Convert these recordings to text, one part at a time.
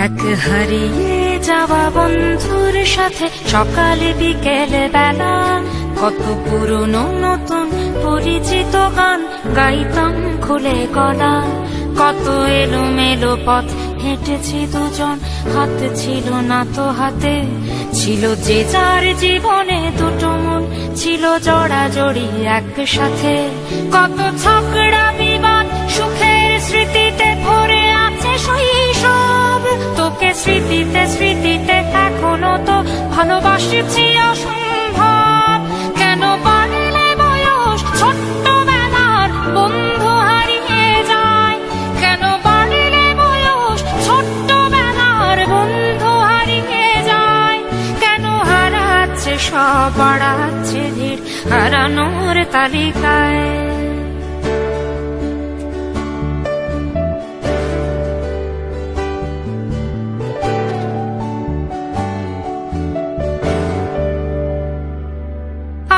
এক হারিয়ে যাওয়া বন্ধুর সাথে সকালে বিকেলে বেলা কত পুরনো নতুন পরিচিত গান গাইতাম খুলে গলা। কত এলোমেলো পথ হেঁটেছি দুজন, হাত ছিল না তো হাতে, ছিল যে যার জীবনে দুটো মন, ছিল জড়াজড়ি একসাথে। কত ঝগড়া বিবাদ সুখের স্মৃতিতে ভরে আছে শৈশব, তোকে স্মৃতিতে স্মৃতিতে এখনো তো ভালোবাসছি অসম্ভব। কেন বাড়লে বয়স ছোট্টবেলার বন্ধু হারিয়ে যায়, কেন বাড়লে বয়স ছোট্টবেলার বন্ধু হারিয়ে যায়, কেন হারাচ্ছে সব বাড়াচ্ছে ভিড় হারানোর তালিকায়।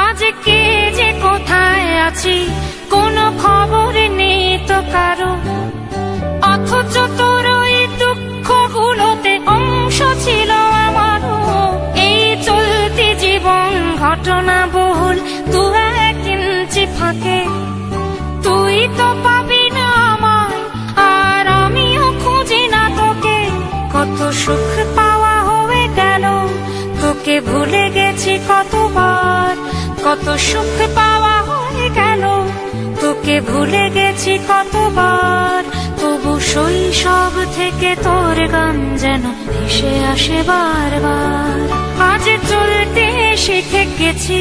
আজ কে যে কোথায় আছি কোনো খবর নেই তো কারো, অথচ তোর ওই দুঃখগুলোতে অংশ ছিল আমারও। এই চলতি জীবন ঘটনা বহুল দু এক ইঞ্চি ফাঁকে, তুই তো পাবি না আমায় আর আমিও খুঁজি না তোকে। কত সুখ পাওয়া হয়ে গেল, তোকে ভুলে গেছি কতবার। কত সুখ পাওয়া হয়ে গেল, তোকে ভুলে গেছি কতবার। তবু শৈশব থেকে তোর গান যেন ভেসে আসে বারবার। আজ চলতে শিখে গেছি,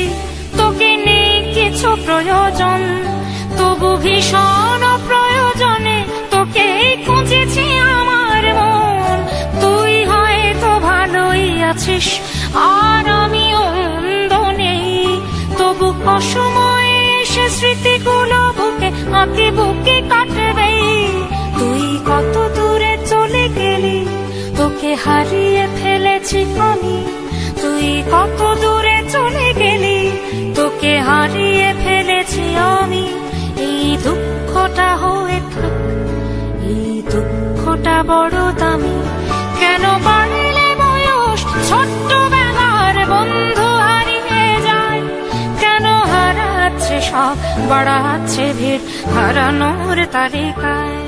তোকে নেই কিছু প্রয়োজন, তবু ভীষণ প্রয়োজনে তোকে খুঁজেছি আমার মন। তুই হয়তো ভালোই আছিস আর আমিও মন্দ নেই, তবু অসময়ে এসে স্মৃতিগুলো বুকে আঁকি বুকে কাটবে। তুই কত দূরে চলে গেলি, তোকে হারিয়ে ফেলেছি আমি। তুই কত দূরে চলে গেলি, তোকে হারিয়ে ফেলেছি আমি। এই দুঃখটা হয়ে থাক, এই দুঃখটা বড় দামি। কেন বাড়লে বয়স ছোট্টবেলার বন্ধু হারিয়ে যায়, কেন হারাচ্ছে সব বাড়াচ্ছে ভিড় হারানোর তালিকায়।